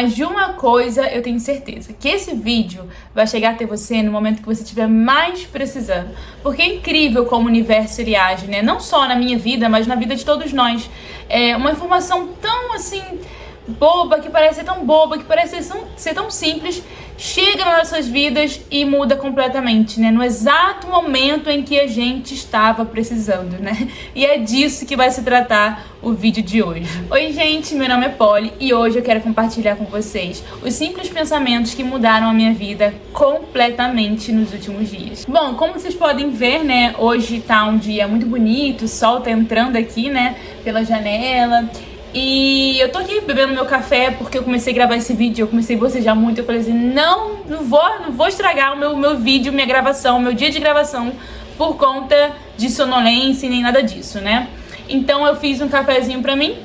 Mas de uma coisa eu tenho certeza, que esse vídeo vai chegar até você no momento que você estiver mais precisando. Porque é incrível como o universo ele age, né? Não só na minha vida, mas na vida de todos nós. É uma informação tão assim boba, que parece ser tão boba, que parece ser tão simples, chega nas nossas vidas e muda completamente, né? No exato momento em que a gente estava precisando, né? E é disso que vai se tratar o vídeo de hoje. Oi, gente, meu nome é Polly e hoje eu quero compartilhar com vocês os simples pensamentos que mudaram a minha vida completamente nos últimos dias. Bom, como vocês podem ver, né? Hoje tá um dia muito bonito, o sol tá entrando aqui, né? Pela janela. E eu tô aqui bebendo meu café porque eu comecei a gravar esse vídeo, eu comecei a bocejar muito, eu falei assim, não vou estragar o meu vídeo, minha gravação, meu dia de gravação por conta de sonolência e nem nada disso, né? Então eu fiz um cafezinho pra mim.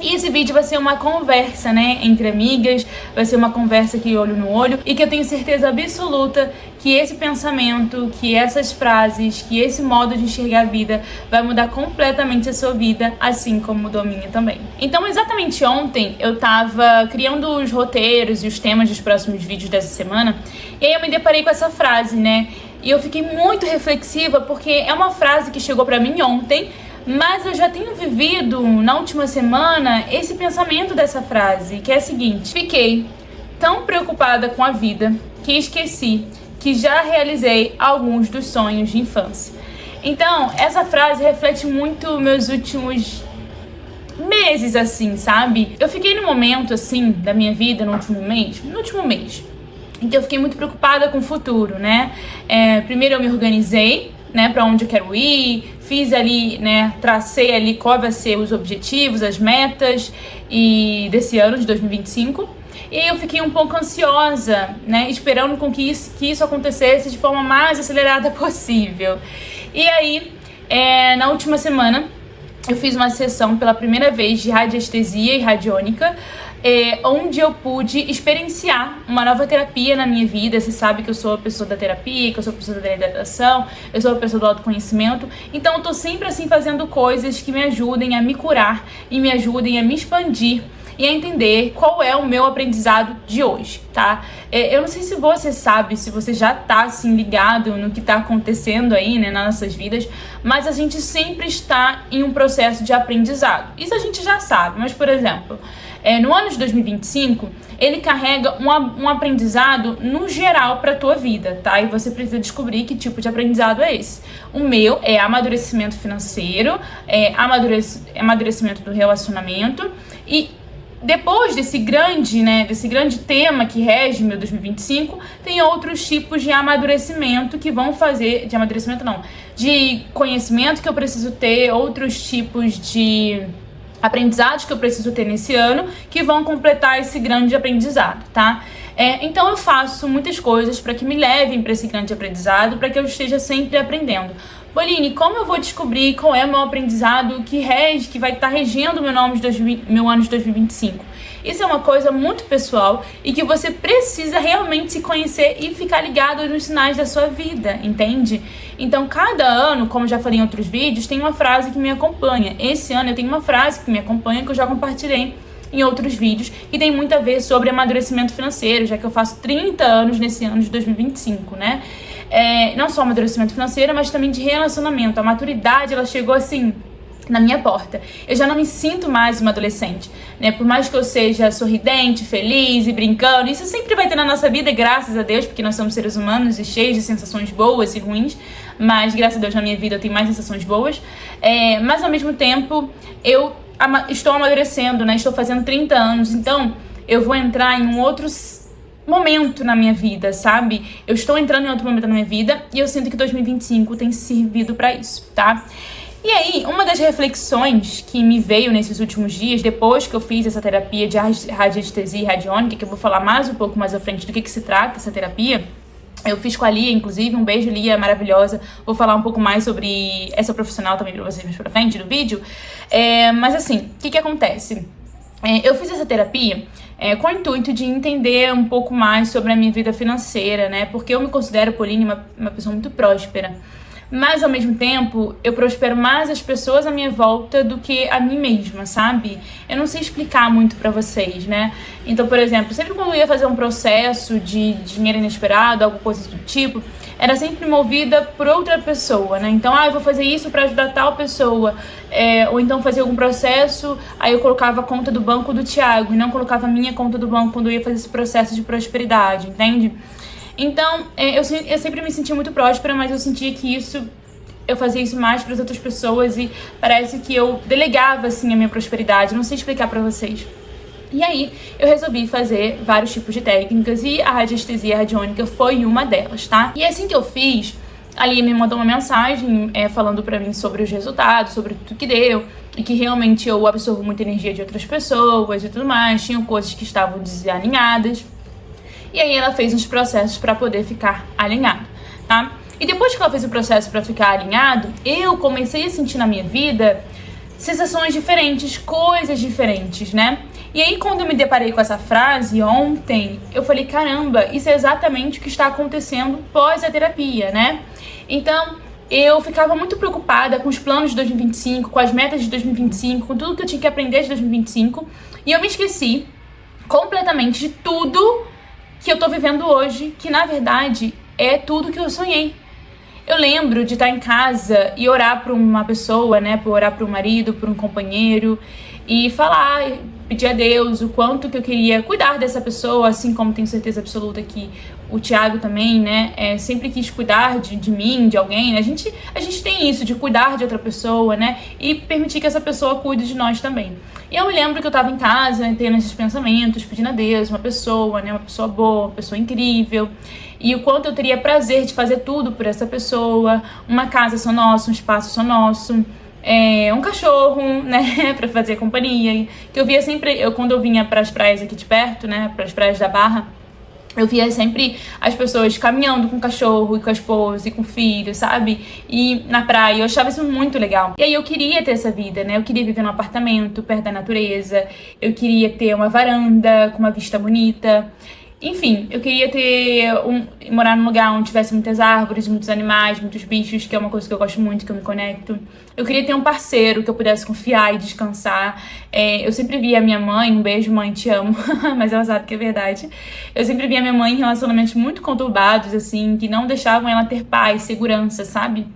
E esse vídeo vai ser uma conversa, né, entre amigas, vai ser uma conversa aqui olho no olho e que eu tenho certeza absoluta que esse pensamento, que essas frases, que esse modo de enxergar a vida vai mudar completamente a sua vida, assim como mudou a minha também. Então, exatamente ontem eu tava criando os roteiros e os temas dos próximos vídeos dessa semana e aí eu me deparei com essa frase, né, e eu fiquei muito reflexiva porque é uma frase que chegou pra mim ontem, mas eu já tenho vivido na última semana esse pensamento dessa frase, que é a seguinte: fiquei tão preocupada com a vida que esqueci que já realizei alguns dos sonhos de infância. Então, essa frase reflete muito meus últimos meses, assim, sabe? Eu fiquei num momento, assim, da minha vida, no último mês, então eu fiquei muito preocupada com o futuro, né? Primeiro eu me organizei, né, para onde eu quero ir, fiz ali, né, tracei ali qual vai ser os objetivos, as metas e desse ano de 2025. E aí eu fiquei um pouco ansiosa, né, esperando com que isso acontecesse de forma mais acelerada possível. E aí, na última semana, eu fiz uma sessão pela primeira vez de radiestesia e radiônica, onde eu pude experienciar uma nova terapia na minha vida. Você sabe que eu sou a pessoa da terapia, que eu sou a pessoa da hidratação, eu sou a pessoa do autoconhecimento. Então eu tô sempre assim fazendo coisas que me ajudem a me curar e me ajudem a me expandir e a entender qual é o meu aprendizado de hoje, tá? Eu não sei se você sabe, se você já tá assim ligado no que tá acontecendo aí, né, nas nossas vidas, mas a gente sempre está em um processo de aprendizado. Isso a gente já sabe, mas por exemplo, no ano de 2025, ele carrega um aprendizado no geral para a tua vida, tá? E você precisa descobrir que tipo de aprendizado é esse. O meu é amadurecimento financeiro, amadurecimento do relacionamento e depois desse grande tema que rege meu 2025, tem outros tipos de amadurecimento que vão fazer, de conhecimento que eu preciso ter, outros tipos de aprendizados que eu preciso ter nesse ano, que vão completar esse grande aprendizado, tá? Então eu faço muitas coisas para que me levem para esse grande aprendizado, para que eu esteja sempre aprendendo. Pauline, como eu vou descobrir qual é o meu aprendizado que vai estar regendo meu ano de 2025? Isso é uma coisa muito pessoal e que você precisa realmente se conhecer e ficar ligado nos sinais da sua vida, entende? Então, cada ano, como já falei em outros vídeos, tem uma frase que me acompanha. Esse ano eu tenho uma frase que me acompanha que eu já compartilhei em outros vídeos e tem muito a ver sobre amadurecimento financeiro, já que eu faço 30 anos nesse ano de 2025, né? Não só amadurecimento financeiro, mas também de relacionamento. A maturidade, ela chegou assim na minha porta. Eu já não me sinto mais uma adolescente, né? Por mais que eu seja sorridente, feliz e brincando, isso sempre vai ter na nossa vida, graças a Deus, porque nós somos seres humanos e cheios de sensações boas e ruins, mas graças a Deus na minha vida eu tenho mais sensações boas, mas ao mesmo tempo eu estou amadurecendo, né? Estou fazendo 30 anos, então eu vou entrar em um outro momento na minha vida, sabe? Eu estou entrando em outro momento na minha vida e eu sinto que 2025 tem servido pra isso, tá? E aí, uma das reflexões que me veio nesses últimos dias, depois que eu fiz essa terapia de radiestesia e radiônica, que eu vou falar um pouco mais à frente do que se trata essa terapia, eu fiz com a Lia, inclusive, um beijo, Lia, maravilhosa. Vou falar um pouco mais sobre essa profissional também pra vocês mais pra frente do vídeo. Mas assim, o que acontece? Eu fiz essa terapia com o intuito de entender um pouco mais sobre a minha vida financeira, né? Porque eu me considero, Pauline, uma pessoa muito próspera. mas ao mesmo tempo eu prospero mais as pessoas à minha volta do que a mim mesma, sabe? Eu não sei explicar muito pra vocês, né? Então, por exemplo, sempre quando eu ia fazer um processo de dinheiro inesperado, alguma coisa do tipo, era sempre movida por outra pessoa, né? Então, eu vou fazer isso pra ajudar tal pessoa, ou então fazer algum processo, aí eu colocava a conta do banco do Thiago e não colocava a minha conta do banco quando eu ia fazer esse processo de prosperidade, entende? Então, eu sempre me sentia muito próspera, mas eu sentia que eu fazia isso mais para as outras pessoas e parece que eu delegava, assim, a minha prosperidade. Não sei explicar para vocês. E aí, eu resolvi fazer vários tipos de técnicas e a radiestesia radiônica foi uma delas, tá? E assim que eu fiz, ali me mandou uma mensagem falando pra mim sobre os resultados, sobre tudo que deu, e que realmente eu absorvo muita energia de outras pessoas e tudo mais, tinham coisas que estavam desalinhadas. E aí ela fez uns processos pra poder ficar alinhado, tá? E depois que ela fez o processo pra ficar alinhado, eu comecei a sentir na minha vida sensações diferentes, coisas diferentes, né? E aí quando eu me deparei com essa frase ontem, eu falei, caramba, isso é exatamente o que está acontecendo pós a terapia, né? Então, eu ficava muito preocupada com os planos de 2025, com as metas de 2025, com tudo que eu tinha que aprender de 2025, e eu me esqueci completamente de tudo que eu tô vivendo hoje, que na verdade é tudo que eu sonhei. Eu lembro de estar em casa e orar por uma pessoa, né, orar por um marido, por um companheiro, e falar, pedir a Deus o quanto que eu queria cuidar dessa pessoa, assim como tenho certeza absoluta que o Thiago também, né, sempre quis cuidar de mim, de alguém, né? A gente tem isso, de cuidar de outra pessoa, né, e permitir que essa pessoa cuide de nós também. E eu me lembro que eu tava em casa, né, tendo esses pensamentos, pedindo a Deus uma pessoa, né, uma pessoa boa, uma pessoa incrível, e o quanto eu teria prazer de fazer tudo por essa pessoa, uma casa só nossa, um espaço só nosso, um cachorro, né, pra fazer companhia, que eu via sempre, quando eu vinha pras praias aqui de perto, né, pras praias da Barra, eu via sempre as pessoas caminhando com o cachorro e com a esposa e com o filho, sabe? E na praia, eu achava isso muito legal. E aí eu queria ter essa vida, né? Eu queria viver num apartamento perto da natureza, eu queria ter uma varanda com uma vista bonita. Enfim, eu queria morar num lugar onde tivesse muitas árvores, muitos animais, muitos bichos, que é uma coisa que eu gosto muito, que eu me conecto. Eu queria ter um parceiro que eu pudesse confiar e descansar. Eu sempre via a minha mãe, um beijo mãe, te amo, mas ela sabe que é verdade. Eu sempre via a minha mãe em relacionamentos muito conturbados, assim, que não deixavam ela ter paz, segurança, sabe?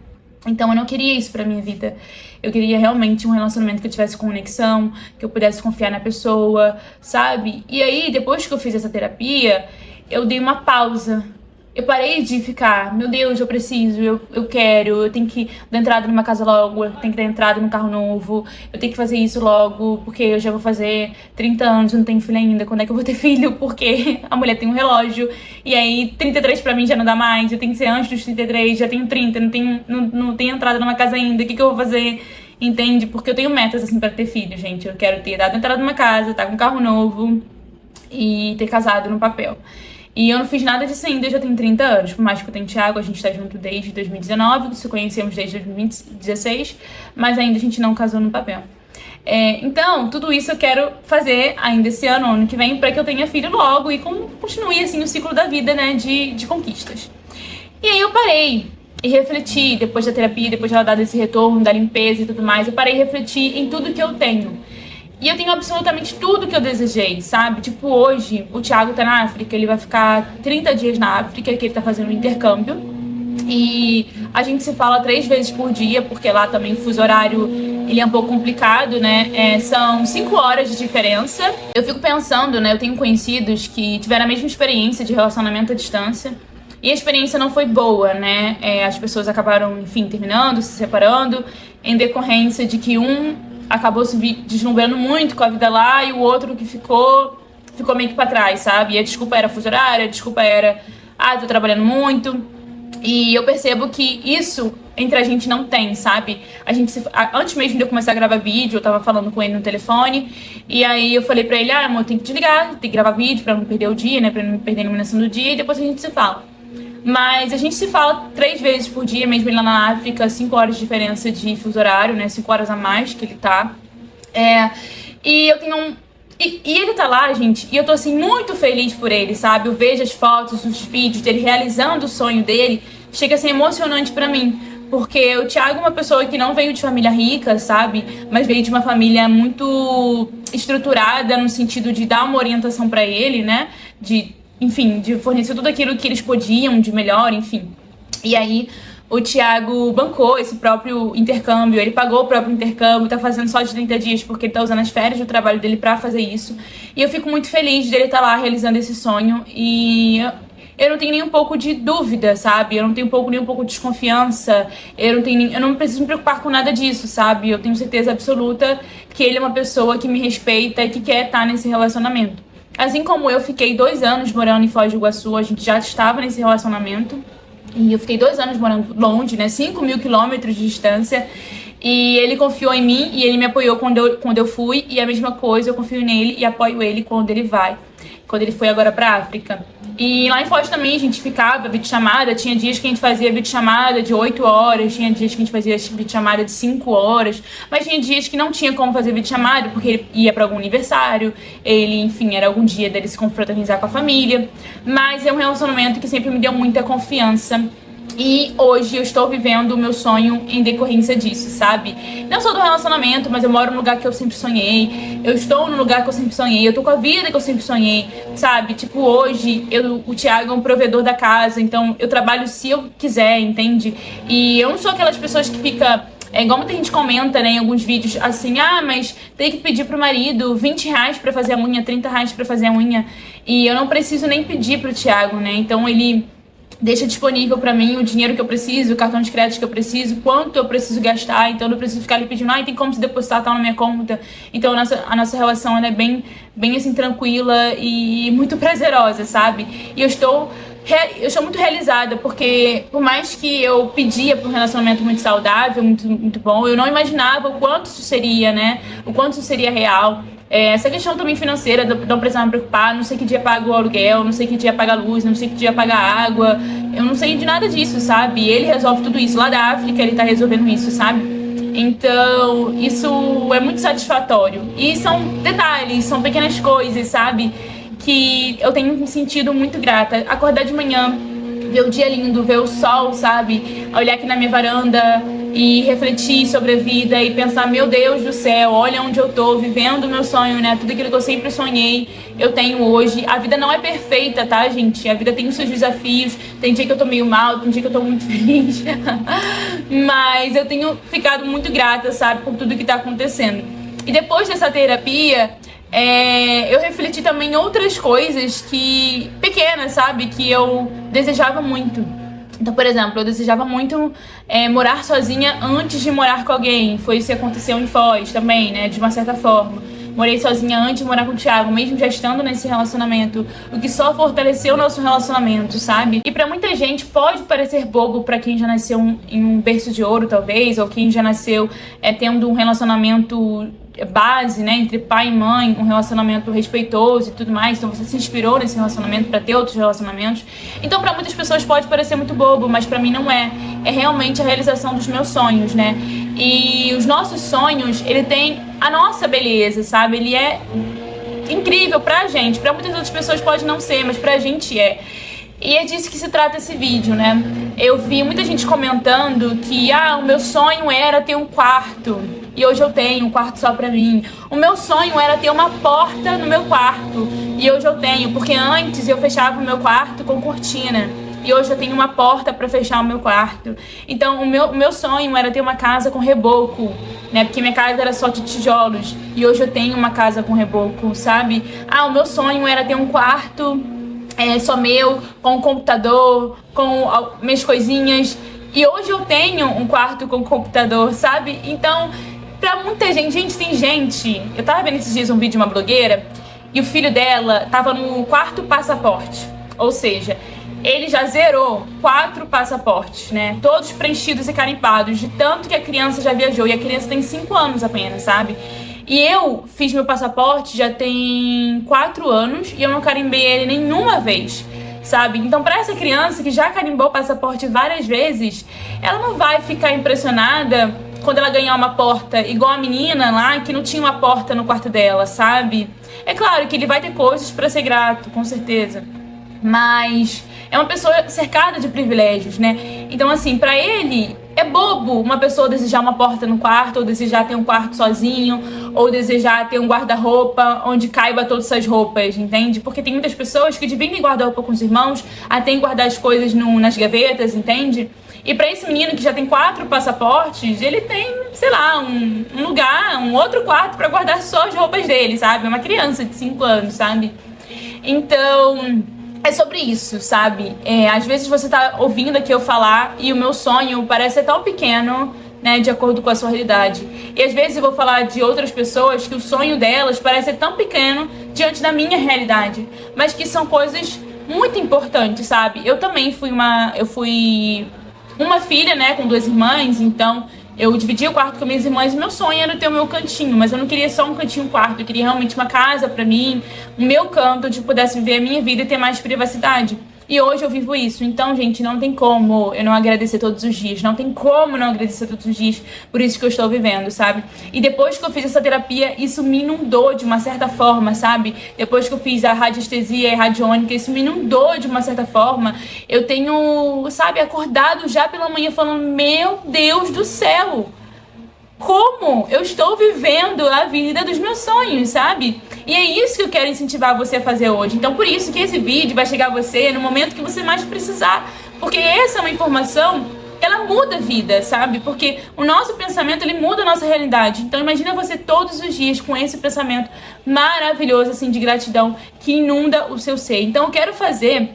Então eu não queria isso pra minha vida. Eu queria realmente um relacionamento que eu tivesse conexão, que eu pudesse confiar na pessoa, sabe? E aí, depois que eu fiz essa terapia, eu dei uma pausa. Eu parei de ficar, meu Deus, eu preciso, eu quero, eu tenho que dar entrada numa casa logo, eu tenho que dar entrada num carro novo, eu tenho que fazer isso logo, porque eu já vou fazer 30 anos, eu não tenho filho ainda, quando é que eu vou ter filho? Porque a mulher tem um relógio, e aí 33 pra mim já não dá mais, eu tenho que ser antes dos 33, já tenho 30, não tenho entrada numa casa ainda, o que eu vou fazer? Entende? Porque eu tenho metas, assim, pra ter filho, gente. Eu quero ter dado entrada numa casa, tá com um carro novo e ter casado no papel. E eu não fiz nada disso ainda, eu já tenho 30 anos. Por mais que eu tenha Thiago, a gente tá junto desde 2019, se conhecemos desde 2016, mas ainda a gente não casou no papel. Então, tudo isso eu quero fazer ainda esse ano que vem, pra que eu tenha filho logo e continue, assim, o ciclo da vida, né, de conquistas. E aí eu parei e refleti, depois da terapia, depois de ela dar esse retorno, da limpeza e tudo mais, eu parei e refleti em tudo que eu tenho. E eu tenho absolutamente tudo que eu desejei, sabe? Tipo, hoje, o Thiago tá na África, ele vai ficar 30 dias na África, que ele tá fazendo um intercâmbio. E a gente se fala 3 vezes por dia, porque lá também o fuso horário, ele é um pouco complicado, né? São 5 horas de diferença. Eu fico pensando, né? Eu tenho conhecidos que tiveram a mesma experiência de relacionamento à distância. E a experiência não foi boa, né? As pessoas acabaram, enfim, terminando, se separando, em decorrência de que um acabou se deslumbrando muito com a vida lá e o outro que ficou meio que pra trás, sabe? E a desculpa era fuso horário, a desculpa era, tô trabalhando muito. E eu percebo que isso entre a gente não tem, sabe? Antes mesmo de eu começar a gravar vídeo, eu tava falando com ele no telefone, e aí eu falei pra ele, amor, tem que desligar, tem que gravar vídeo pra não perder o dia, né? Pra não perder a iluminação do dia, e depois a gente se fala. Mas a gente se fala 3 vezes por dia, mesmo ele lá na África, 5 horas de diferença de fuso horário, né? 5 horas a mais que ele tá. E eu tenho E ele tá lá, gente, e eu tô assim muito feliz por ele, sabe? Eu vejo as fotos, os vídeos dele realizando o sonho dele, chega a ser emocionante pra mim, Porque o Thiago é uma pessoa que não veio de família rica, sabe? Mas veio de uma família muito estruturada no sentido de dar uma orientação pra ele, né? Enfim, de fornecer tudo aquilo que eles podiam de melhor, enfim. E aí o Thiago bancou esse próprio intercâmbio, ele pagou o próprio intercâmbio, tá fazendo só de 30 dias porque ele tá usando as férias do trabalho dele pra fazer isso. E eu fico muito feliz dele estar lá realizando esse sonho e eu não tenho nem um pouco de dúvida, sabe? Eu não tenho nem um pouco de desconfiança, eu não preciso me preocupar com nada disso, sabe? Eu tenho certeza absoluta que ele é uma pessoa que me respeita e que quer estar nesse relacionamento. Assim como eu fiquei 2 anos morando em Foz do Iguaçu, a gente já estava nesse relacionamento. E eu fiquei 2 anos morando longe, né? 5.000 quilômetros de distância. E ele confiou em mim e ele me apoiou quando eu fui. E a mesma coisa, eu confio nele e apoio ele quando ele vai. Quando ele foi agora pra África. E lá em Foz também a gente ficava videochamada. Tinha dias que a gente fazia videochamada de 8 horas. Tinha dias que a gente fazia videochamada de 5 horas. Mas tinha dias que não tinha como fazer videochamada porque ele ia pra algum aniversário. Ele, enfim, era algum dia dele se confraternizar com a família. Mas é um relacionamento que sempre me deu muita confiança. E hoje eu estou vivendo o meu sonho em decorrência disso, sabe? Não só do relacionamento, mas eu moro no lugar que eu sempre sonhei. Eu estou no lugar que eu sempre sonhei. Eu tô com a vida que eu sempre sonhei, sabe? Tipo, hoje o Thiago é um provedor da casa, então eu trabalho se eu quiser, entende? E eu não sou aquelas pessoas que fica... É igual muita gente comenta, né, em alguns vídeos, assim, mas tem que pedir pro marido 20 reais pra fazer a unha, 30 reais pra fazer a unha. E eu não preciso nem pedir pro Thiago, né? Então ele deixa disponível pra mim o dinheiro que eu preciso, o cartão de crédito que eu preciso, quanto eu preciso gastar, então eu não preciso ficar ali pedindo, tem como se depositar tal na minha conta. Então a nossa relação ela é bem assim, tranquila e muito prazerosa, sabe? E eu estou muito realizada, porque por mais que eu pedia por um relacionamento muito saudável, muito bom, eu não imaginava o quanto isso seria, né? O quanto isso seria real. Essa questão também financeira, não precisar me preocupar, não sei que dia paga o aluguel, não sei que dia paga a luz, não sei que dia paga a água, eu não sei de nada disso, sabe? Ele resolve tudo isso, lá da África ele tá resolvendo isso, sabe? Então, isso é muito satisfatório. E são detalhes, são pequenas coisas, sabe? Que eu tenho me sentido muito grata. Acordar de manhã, ver o dia lindo, ver o sol, sabe? Olhar aqui na minha varanda e refletir sobre a vida e pensar, meu Deus do céu, olha onde eu tô, vivendo o meu sonho, né? Tudo aquilo que eu sempre sonhei, eu tenho hoje. A vida não é perfeita, tá, gente? A vida tem os seus desafios, tem dia que eu tô meio mal, tem dia que eu tô muito feliz. Mas eu tenho ficado muito grata, sabe, por tudo que tá acontecendo. E depois dessa terapia, eu refleti também em outras coisas pequenas, sabe, que eu desejava muito. Então, por exemplo, eu desejava muito morar sozinha antes de morar com alguém. Foi isso que aconteceu em Foz também, né, de uma certa forma. Morei sozinha antes de morar com o Thiago, mesmo já estando nesse relacionamento, o que só fortaleceu o nosso relacionamento, sabe? E pra muita gente pode parecer bobo pra quem já nasceu em um berço de ouro, talvez, ou quem já nasceu tendo um relacionamento base, né, entre pai e mãe, um relacionamento respeitoso e tudo mais, então você se inspirou nesse relacionamento pra ter outros relacionamentos. Então pra muitas pessoas pode parecer muito bobo, mas pra mim não é. É realmente a realização dos meus sonhos, né? E os nossos sonhos, ele tem a nossa beleza, sabe? Ele é incrível pra gente. Pra muitas outras pessoas pode não ser, mas pra gente é. E é disso que se trata esse vídeo, né? Eu vi muita gente comentando que o meu sonho era ter um quarto. E hoje eu tenho um quarto só pra mim. O meu sonho era ter uma porta no meu quarto. E hoje eu tenho, porque antes eu fechava o meu quarto com cortina. E hoje eu tenho uma porta pra fechar o meu quarto. Então o meu sonho era ter uma casa com reboco, né? Porque minha casa era só de tijolos. E hoje eu tenho uma casa com reboco, sabe? O meu sonho era ter um quarto só meu, com um computador, com minhas coisinhas. E hoje eu tenho um quarto com computador, sabe? Então, pra muita gente, tem gente... Eu tava vendo esses dias um vídeo de uma blogueira e o filho dela tava no 4º passaporte. Ou seja, ele já zerou 4 passaportes, né? Todos preenchidos e carimbados, de tanto que a criança já viajou. E a criança tem 5 anos apenas, sabe? E eu fiz meu passaporte já tem 4 anos e eu não carimbei ele nenhuma vez, sabe? Então pra essa criança que já carimbou o passaporte várias vezes, ela não vai ficar impressionada quando ela ganhar uma porta igual a menina lá que não tinha uma porta no quarto dela, sabe? É claro que ele vai ter coisas pra ser grato, com certeza, mas é uma pessoa cercada de privilégios, né? Então assim, pra ele é bobo uma pessoa desejar uma porta no quarto, ou desejar ter um quarto sozinho, ou desejar ter um guarda-roupa onde caiba todas essas roupas, entende? Porque tem muitas pessoas que dividem guarda-roupa com os irmãos, até em guardar as coisas nas gavetas, entende? E pra esse menino que já tem 4 passaportes, ele tem, sei lá, um lugar, um outro quarto pra guardar só as roupas dele, sabe? É uma criança de 5 anos, sabe? Então, é sobre isso, sabe? Às vezes você tá ouvindo aqui eu falar e o meu sonho parece ser tão pequeno, né, de acordo com a sua realidade. E às vezes eu vou falar de outras pessoas que o sonho delas parece ser tão pequeno diante da minha realidade, mas que são coisas muito importantes, sabe? Eu também fui uma filha, né, com 2 irmãs, então eu dividi o quarto com minhas irmãs e meu sonho era ter o meu cantinho, mas eu não queria só um cantinho, um quarto, eu queria realmente uma casa pra mim, o meu canto onde eu pudesse viver a minha vida e ter mais privacidade. E hoje eu vivo isso. Então, gente, não tem como eu não agradecer todos os dias. Não tem como não agradecer todos os dias por isso que eu estou vivendo, sabe? E depois que eu fiz essa terapia, isso me inundou de uma certa forma, sabe? Depois que eu fiz a radiestesia e a radiônica, isso me inundou de uma certa forma. Eu tenho, sabe, acordado já pela manhã falando, meu Deus do céu! Como eu estou vivendo a vida dos meus sonhos, sabe? E é isso que eu quero incentivar você a fazer hoje. Então, por isso que esse vídeo vai chegar a você no momento que você mais precisar. Porque essa é uma informação, ela muda a vida, sabe? Porque o nosso pensamento, ele muda a nossa realidade. Então, imagina você todos os dias com esse pensamento maravilhoso, assim, de gratidão, que inunda o seu ser. Então, eu quero fazer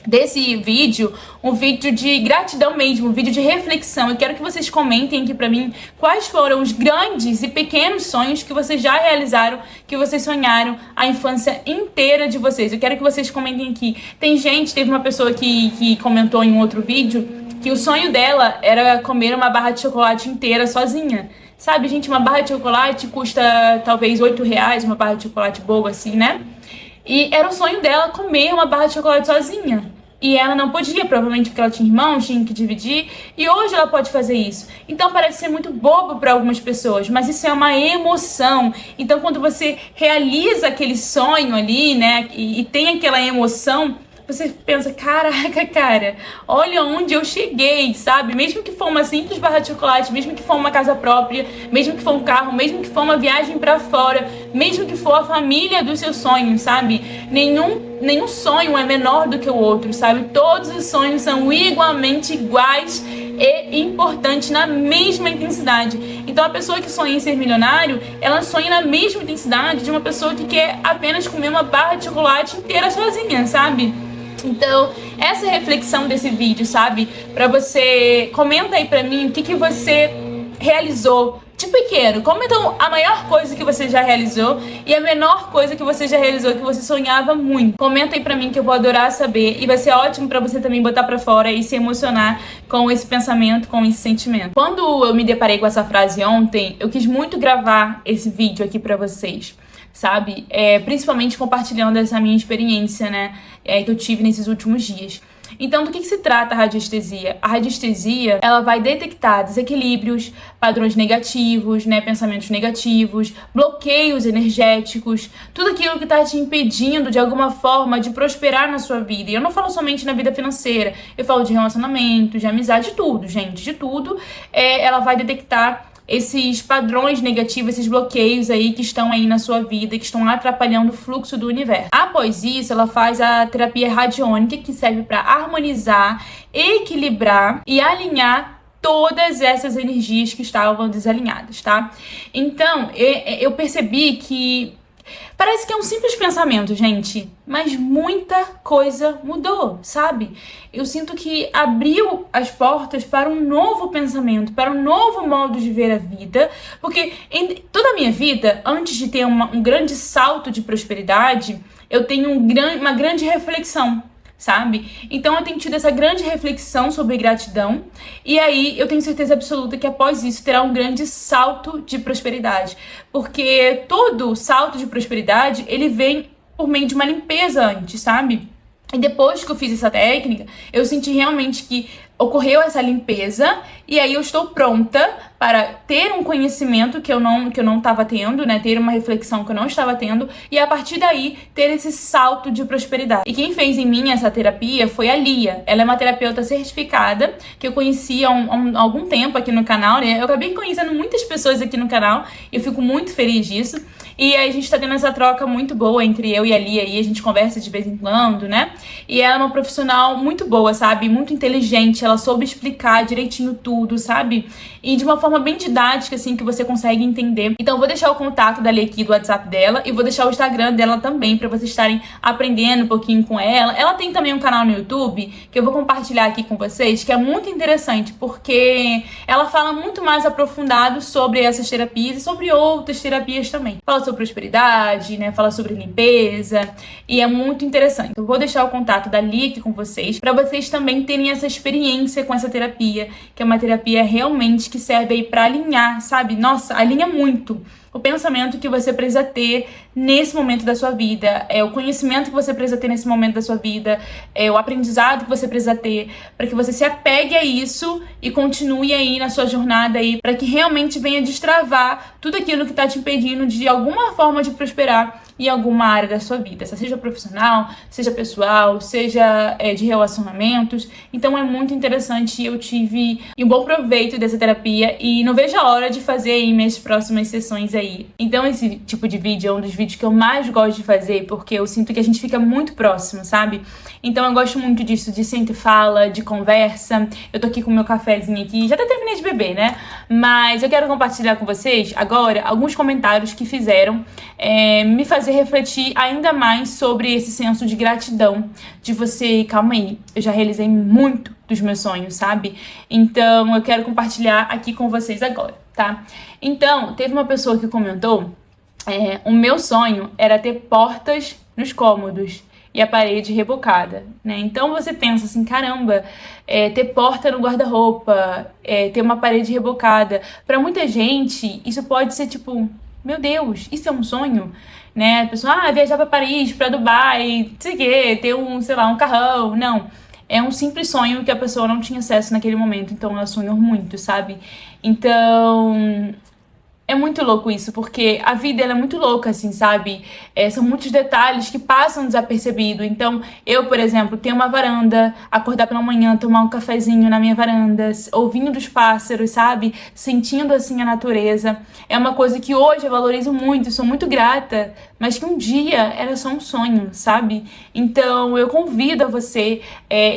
desse vídeo um vídeo de gratidão mesmo, um vídeo de reflexão. Eu quero que vocês comentem aqui pra mim quais foram os grandes e pequenos sonhos que vocês já realizaram, que vocês sonharam a infância inteira de vocês. Eu quero que vocês comentem aqui. Teve uma pessoa que comentou em um outro vídeo que o sonho dela era comer uma barra de chocolate inteira sozinha. Sabe, gente, uma barra de chocolate custa talvez R$8, uma barra de chocolate boa assim, né? E era o sonho dela comer uma barra de chocolate sozinha. E ela não podia, provavelmente porque ela tinha irmãos, tinha que dividir. E hoje ela pode fazer isso. Então parece ser muito bobo para algumas pessoas, mas isso é uma emoção. Então quando você realiza aquele sonho ali, né, e tem aquela emoção, você pensa, caraca, cara, olha onde eu cheguei, sabe? Mesmo que for uma simples barra de chocolate, mesmo que for uma casa própria, mesmo que for um carro, mesmo que for uma viagem pra fora, mesmo que for a família dos seus sonhos, sabe? Nenhum sonho é menor do que o outro, sabe? Todos os sonhos são igualmente iguais e importantes na mesma intensidade. Então a pessoa que sonha em ser milionário, ela sonha na mesma intensidade de uma pessoa que quer apenas comer uma barra de chocolate inteira sozinha, sabe? Então, essa é a reflexão desse vídeo, sabe? Pra você, comenta aí pra mim o que você realizou de pequeno. Comenta a maior coisa que você já realizou e a menor coisa que você já realizou, que você sonhava muito. Comenta aí pra mim que eu vou adorar saber e vai ser ótimo pra você também botar pra fora e se emocionar com esse pensamento, com esse sentimento. Quando eu me deparei com essa frase ontem, eu quis muito gravar esse vídeo aqui pra vocês, sabe? Principalmente compartilhando essa minha experiência, né? Que eu tive nesses últimos dias. Então, do que se trata a radiestesia? A radiestesia, ela vai detectar desequilíbrios, padrões negativos, né? Pensamentos negativos, bloqueios energéticos, tudo aquilo que está te impedindo, de alguma forma, de prosperar na sua vida. E eu não falo somente na vida financeira, eu falo de relacionamento, de amizade, de tudo, gente, de tudo. Ela vai detectar esses padrões negativos, esses bloqueios aí que estão aí na sua vida, que estão atrapalhando o fluxo do universo. Após isso, ela faz a terapia radiônica, que serve para harmonizar, equilibrar e alinhar todas essas energias que estavam desalinhadas, tá? Então, eu percebi que parece que é um simples pensamento, gente, mas muita coisa mudou, sabe? Eu sinto que abriu as portas para um novo pensamento, para um novo modo de ver a vida, porque em toda a minha vida, antes de ter um grande salto de prosperidade, eu tenho uma grande reflexão, sabe? Então eu tenho tido essa grande reflexão sobre gratidão, e aí eu tenho certeza absoluta que após isso terá um grande salto de prosperidade, porque todo salto de prosperidade, ele vem por meio de uma limpeza antes, sabe? E depois que eu fiz essa técnica, eu senti realmente que ocorreu essa limpeza, e aí eu estou pronta para ter um conhecimento que eu não estava tendo, né? Ter uma reflexão que eu não estava tendo e a partir daí ter esse salto de prosperidade. E quem fez em mim essa terapia foi a Lia. Ela é uma terapeuta certificada que eu conheci há algum tempo aqui no canal, né? Eu acabei conhecendo muitas pessoas aqui no canal e eu fico muito feliz disso. E aí a gente tá tendo essa troca muito boa entre eu e a Lia e a gente conversa de vez em quando, né? E ela é uma profissional muito boa, sabe? Muito inteligente, ela soube explicar direitinho tudo, sabe? E de uma forma bem didática, assim, que você consegue entender. Então eu vou deixar o contato da Lia aqui do WhatsApp dela e vou deixar o Instagram dela também pra vocês estarem aprendendo um pouquinho com ela. Ela tem também um canal no YouTube que eu vou compartilhar aqui com vocês, que é muito interessante, porque ela fala muito mais aprofundado sobre essas terapias e sobre outras terapias também. Fala sobre prosperidade, né? Fala sobre limpeza e é muito interessante. Eu vou deixar o contato da Lia aqui com vocês para vocês também terem essa experiência com essa terapia, que é uma terapia realmente que serve aí para alinhar, sabe? Nossa, alinha muito o pensamento que você precisa ter nesse momento da sua vida, o conhecimento que você precisa ter nesse momento da sua vida, o aprendizado que você precisa ter, para que você se apegue a isso e continue aí na sua jornada aí, para que realmente venha destravar tudo aquilo que está te impedindo de alguma forma de prosperar em alguma área da sua vida, seja profissional, seja pessoal, seja de relacionamentos. Então é muito interessante, eu tive um bom proveito dessa terapia e não vejo a hora de fazer aí minhas próximas sessões aí. Então esse tipo de vídeo é um dos vídeos que eu mais gosto de fazer, porque eu sinto que a gente fica muito próximo, sabe? Então eu gosto muito disso, de senta e fala, de conversa. Eu tô aqui com o meu cafezinho aqui, já até terminei de beber, né? Mas eu quero compartilhar com vocês agora alguns comentários que fizeram me fazer refletir ainda mais sobre esse senso de gratidão, de você, calma aí, eu já realizei muito dos meus sonhos, sabe? Então eu quero compartilhar aqui com vocês agora, tá? Então, teve uma pessoa que comentou, o meu sonho era ter portas nos cômodos e a parede rebocada, né? Então você pensa assim, caramba, ter porta no guarda-roupa, ter uma parede rebocada. Pra muita gente, isso pode ser tipo, meu Deus, isso é um sonho? Né? A pessoa, viajar pra Paris, pra Dubai, não sei o quê, ter sei lá, um carrão. Não, é um simples sonho que a pessoa não tinha acesso naquele momento, então ela sonhou muito, sabe? Então é muito louco isso, porque a vida ela é muito louca, assim, sabe? São muitos detalhes que passam desapercebido. Então, eu, por exemplo, tenho uma varanda, acordar pela manhã, tomar um cafezinho na minha varanda, ouvindo os pássaros, sabe? Sentindo, assim, a natureza. É uma coisa que hoje eu valorizo muito, sou muito grata, mas que um dia era só um sonho, sabe? Então, eu convido a você,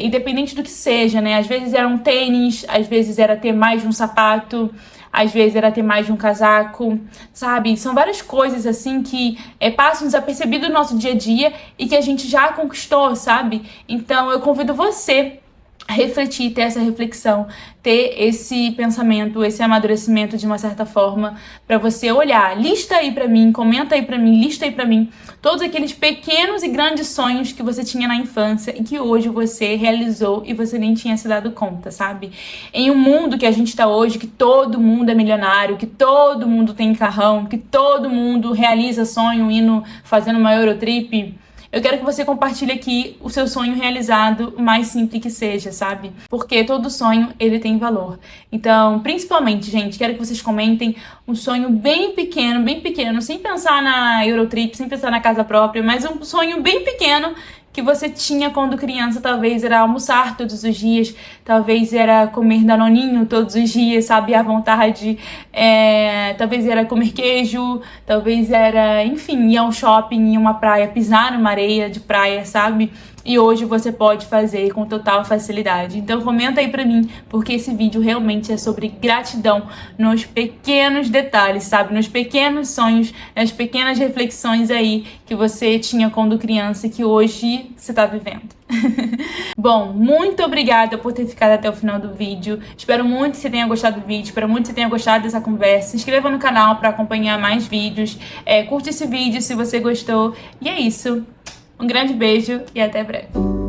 independente do que seja, né? Às vezes era um tênis, às vezes era ter mais de um sapato, às vezes era ter mais de um casaco, sabe? São várias coisas, assim, que passam desapercebido no nosso dia a dia e que a gente já conquistou, sabe? Então, eu convido você a refletir, ter essa reflexão, ter esse pensamento, esse amadurecimento de uma certa forma, pra você olhar, lista aí pra mim, comenta aí pra mim, lista aí pra mim todos aqueles pequenos e grandes sonhos que você tinha na infância e que hoje você realizou e você nem tinha se dado conta, sabe? Em um mundo que a gente tá hoje, que todo mundo é milionário, que todo mundo tem carrão, que todo mundo realiza sonho indo fazendo uma Eurotrip, eu quero que você compartilhe aqui o seu sonho realizado, o mais simples que seja, sabe? Porque todo sonho, ele tem valor. Então, principalmente, gente, quero que vocês comentem um sonho bem pequeno, sem pensar na Eurotrip, sem pensar na casa própria, mas um sonho bem pequeno que você tinha quando criança. Talvez era almoçar todos os dias, talvez era comer danoninho todos os dias, sabe, à vontade, talvez era comer queijo, talvez era, enfim, ir ao shopping, ir a uma praia, pisar numa areia de praia, sabe? E hoje você pode fazer com total facilidade. Então comenta aí pra mim, porque esse vídeo realmente é sobre gratidão nos pequenos detalhes, sabe? Nos pequenos sonhos, nas pequenas reflexões aí que você tinha quando criança e que hoje você tá vivendo. Bom, muito obrigada por ter ficado até o final do vídeo. Espero muito que você tenha gostado do vídeo, espero muito que você tenha gostado dessa conversa. Se inscreva no canal para acompanhar mais vídeos. Curte esse vídeo se você gostou. E é isso. Um grande beijo e até breve.